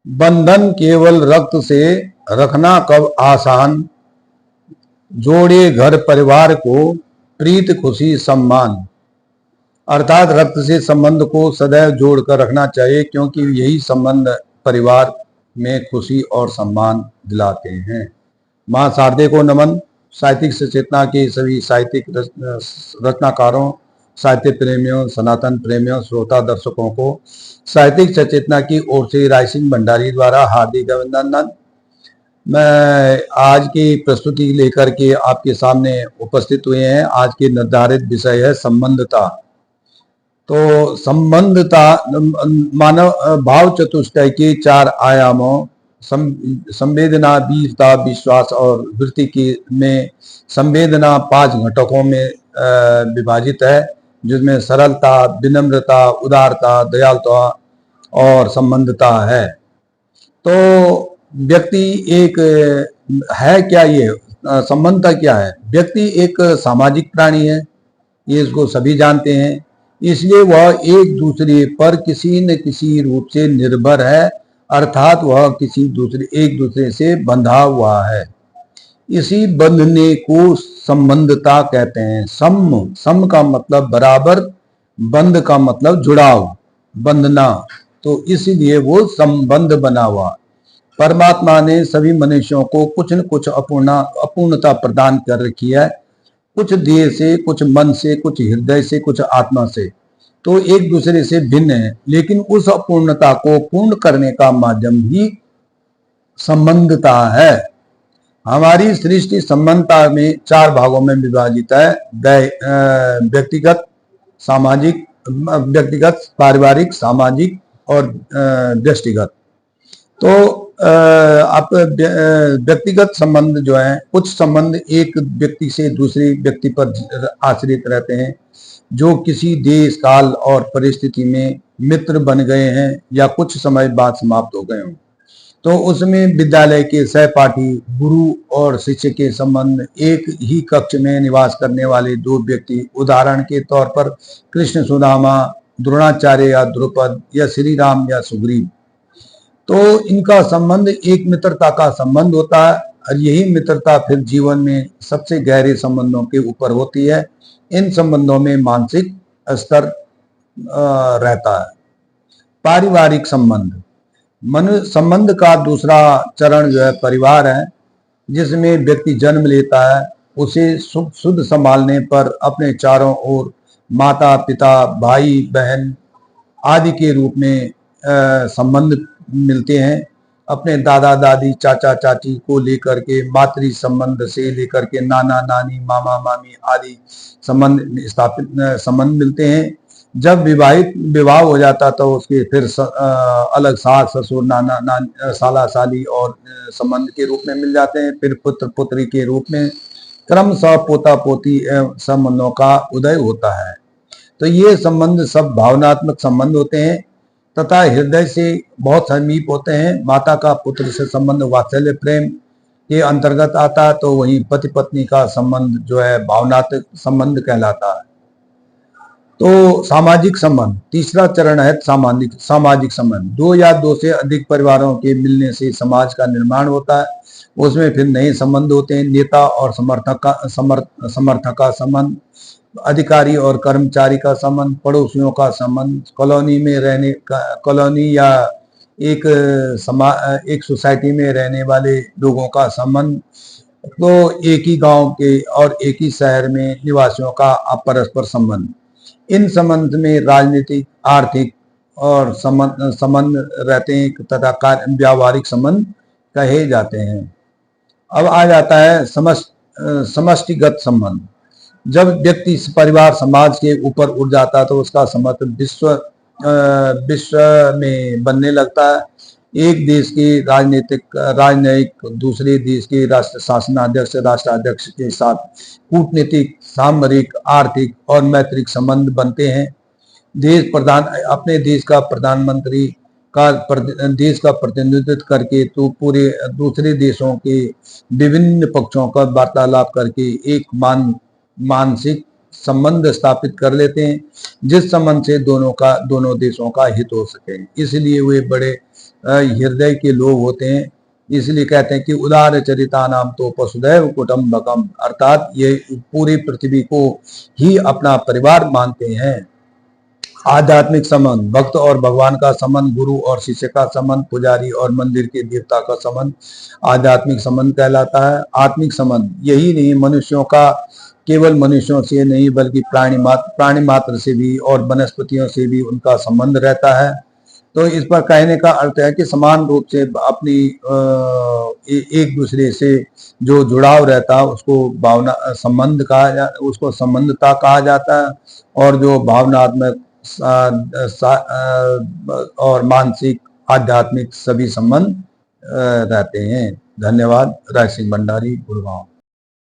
बंधन केवल रक्त से रखना कब आसान, जोड़े घर परिवार को प्रीत खुशी सम्मान। अर्थात रक्त से संबंध को सदैव जोड़कर रखना चाहिए, क्योंकि यही संबंध परिवार में खुशी और सम्मान दिलाते हैं। मां शारदे को नमन। साहित्यिक सचेतना के सभी साहित्यिक रचनाकारों, साहित्य प्रेमियों, सनातन प्रेमियों, श्रोता दर्शकों को साहित्यिक सचेतना की ओर से राय सिंह भंडारी द्वारा हार्दिक अभिनंदन। मैं आज की प्रस्तुति लेकर के आपके सामने उपस्थित हुए हैं। आज के निर्धारित विषय है संबंधता। तो संबंधता मानव भाव चतुष्टय के 4 आयामों संवेदना, वीरता, विश्वास और वृत्ति की में संवेदना 5 घटकों में विभाजित है, जिसमें सरलता, विनम्रता, उदारता, दयालुता और संबंधता है। तो व्यक्ति एक है क्या, ये संबंधता क्या है? व्यक्ति एक सामाजिक प्राणी है, ये इसको सभी जानते हैं। इसलिए वह एक दूसरे पर किसी न किसी रूप से निर्भर है, अर्थात वह एक दूसरे से बंधा हुआ है। इसी बंधने को संबंधता कहते हैं। सम का मतलब बराबर, बंध का मतलब जुड़ाव, बंधना, तो इसलिए वो संबंध बना हुआ। परमात्मा ने सभी मनुष्यों को कुछ न कुछ अपूर्णता प्रदान कर रखी है, कुछ देह से, कुछ मन से, कुछ हृदय से, कुछ आत्मा से, तो एक दूसरे से भिन्न है। लेकिन उस अपूर्णता को पूर्ण करने का माध्यम ही संबंधता है। हमारी सृष्टि संबंधता में 4 भागों में विभाजित है। व्यक्तिगत, पारिवारिक, सामाजिक और व्यष्टिगत। तो आप व्यक्तिगत संबंध जो है, कुछ संबंध एक व्यक्ति से दूसरे व्यक्ति पर आश्रित रहते हैं, जो किसी देश, काल और परिस्थिति में मित्र बन गए हैं या कुछ समय बाद समाप्त हो गए हों। तो उसमें विद्यालय के सहपाठी, गुरु और शिष्य के संबंध, एक ही कक्ष में निवास करने वाले 2 व्यक्ति, उदाहरण के तौर पर कृष्ण सुदामा, द्रोणाचार्य या द्रुपद, या श्री राम या सुग्रीव। तो इनका संबंध एक मित्रता का संबंध होता है, और यही मित्रता फिर जीवन में सबसे गहरे संबंधों के ऊपर होती है। इन संबंधों में मानसिक स्तर रहता है। पारिवारिक संबंध, मनुष्य संबंध का दूसरा चरण जो है परिवार है, जिसमें व्यक्ति जन्म लेता है। उसे शुद्ध संभालने पर अपने चारों ओर माता पिता, भाई बहन आदि के रूप में संबंध मिलते हैं। अपने दादा दादी, चाचा चाची को लेकर के, मातृ संबंध से लेकर के नाना नानी, मामा मामी आदि संबंध मिलते हैं। जब विवाह हो जाता तो उसके फिर अलग सास ससुर, नाना नानी, साला साली और संबंध के रूप में मिल जाते हैं। फिर पुत्र पुत्री के रूप में क्रमशः पोता पोती संबंधों का उदय होता है। तो ये संबंध सब भावनात्मक संबंध होते हैं तथा हृदय से बहुत समीप होते हैं। माता का पुत्र से संबंध वात्सल्य प्रेम के अंतर्गत आता है, तो वहीं पति पत्नी का संबंध जो है भावनात्मक संबंध कहलाता है। तो सामाजिक संबंध, तीसरा चरण है सामाजिक संबंध। 2 या 2 से अधिक परिवारों के मिलने से समाज का निर्माण होता है। उसमें फिर नए संबंध होते हैं। नेता और समर्थक का संबंध, अधिकारी और कर्मचारी का संबंध, पड़ोसियों का संबंध, कॉलोनी या एक सोसाइटी में रहने वाले लोगों का संबंध, तो एक ही गांव के और एक ही शहर में निवासियों का परस्पर संबंध। इन संबंध में राजनीतिक, आर्थिक और संबंध रहते हैं तथा व्यावहारिक संबंध कहे जाते हैं। अब आ जाता है समष्टिगत संबंध। जब व्यक्ति परिवार समाज के ऊपर उठ जाता है तो उसका समर्थन विश्व में बनने लगता है। एक देश के राजनयिक दूसरे देश के राष्ट्राध्यक्ष के साथ कूटनीतिक, सामरिक, आर्थिक और मैत्रिक संबंध बनते हैं। अपने देश का प्रधानमंत्री देश का प्रतिनिधित्व करके तो पूरे दूसरे देशों के विभिन्न पक्षों का वार्तालाप करके एक मानसिक संबंध स्थापित कर लेते हैं, जिस संबंध से दोनों देशों का हित हो सके। इसलिए वे बड़े हृदय के लोग होते हैं। इसलिए कहते हैं कि उदार चरिता नाम तो पशुदैव कुटुंबकम, अर्थात ये पूरी पृथ्वी को ही अपना परिवार मानते हैं। आध्यात्मिक संबंध, भक्त और भगवान का संबंध, गुरु और शिष्य का संबंध, पुजारी और मंदिर के देवता का संबंध आध्यात्मिक संबंध कहलाता है। आत्मिक संबंध यही नहीं, मनुष्यों का केवल मनुष्यों से नहीं बल्कि प्राणी मात्र से भी और वनस्पतियों से भी उनका संबंध रहता है। तो इस पर कहने का अर्थ है कि समान रूप से अपनी एक दूसरे से जो जुड़ाव रहता है उसको भावना संबंध उसको संबंधता कहा जाता है। और जो भावनात्मक और मानसिक आध्यात्मिक सभी संबंध रहते हैं। धन्यवाद। राय सिंह भंडारी, गुड़गांव।